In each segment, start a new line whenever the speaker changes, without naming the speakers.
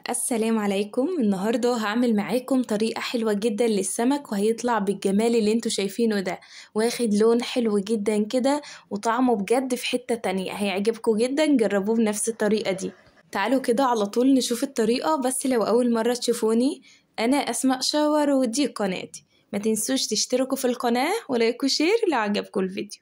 السلام عليكم. النهاردة هعمل معاكم طريقة حلوة جدا للسمك، وهيطلع بالجمال اللي انتوا شايفينه ده، واخد لون حلو جدا كده وطعمه بجد في حتة تانية. هيعجبكم جدا، جربوه بنفس الطريقة دي. تعالوا كده على طول نشوف الطريقة. بس لو أول مرة تشوفوني، أنا أسماء شاور ودي قناتي. ما تنسوش تشتركوا في القناة ولايك وشير لو عجبكم الفيديو.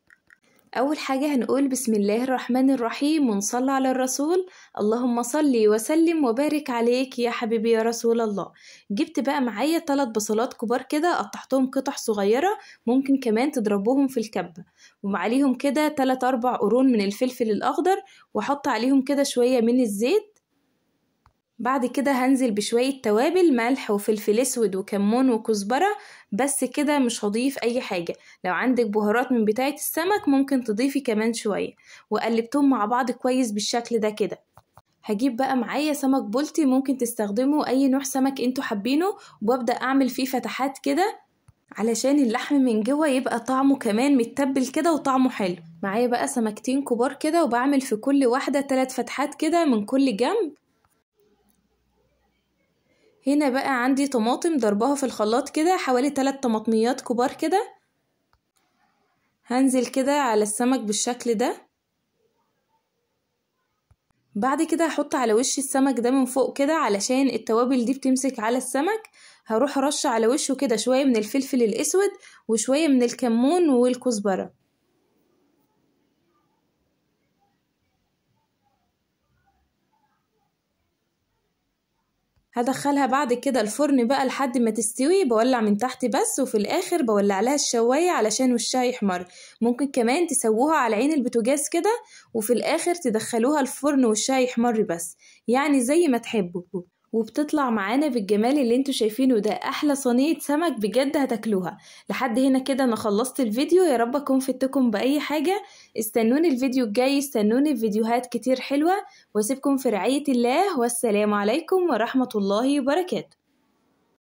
أول حاجة هنقول بسم الله الرحمن الرحيم ونصلي على الرسول. اللهم صلي وسلم وبارك عليك يا حبيبي يا رسول الله. جبت بقى معايا 3 بصلات كبار كده، قطعتهم قطع صغيرة، ممكن كمان تضربوهم في الكبة، وعليهم كده 3-4 قرون من الفلفل الأخضر، وحط عليهم كده شوية من الزيت. بعد كده هنزل بشوية توابل، ملح وفلفل اسود وكمون وكزبرة، بس كده مش هضيف اي حاجة. لو عندك بهارات من بتاعة السمك ممكن تضيفي كمان شوية، وقلبتهم مع بعض كويس بالشكل ده كده. هجيب بقى معايا سمك بلطي، ممكن تستخدموا اي نوع سمك انتوا حابينه، وابدأ اعمل فيه فتحات كده علشان اللحم من جوه يبقى طعمه كمان متبل كده وطعمه حلو. معايا بقى سمكتين كبار كده، وبعمل في كل واحدة 3 فتحات كده من كل جنب. هنا بقى عندي طماطم ضربها في الخلاط كده، حوالي 3 طماطميات كبار كده. هنزل كده على السمك بالشكل ده. بعد كده هحط على وش السمك ده من فوق كده، علشان التوابل دي بتمسك على السمك. هروح ارش على وشه كده شوية من الفلفل الاسود وشوية من الكمون والكزبرة. هدخلها بعد كده الفرن بقى لحد ما تستوي. بولع من تحت بس، وفي الاخر بولع لها الشواية علشان وشها يحمر. ممكن كمان تسووها على عين البوتاجاز كده، وفي الاخر تدخلوها الفرن وشها يحمر بس، يعني زي ما تحبوا. وبتطلع معانا بالجمال اللي انتوا شايفينه ده. احلى صينية سمك بجد هتاكلوها. لحد هنا كده انا خلصت الفيديو، يا رب اكون فدتكم باي حاجة. استنوني الفيديو الجاي، استنوني فيديوهات كتير حلوة، واسيبكم في رعاية الله، والسلام عليكم ورحمة الله وبركاته.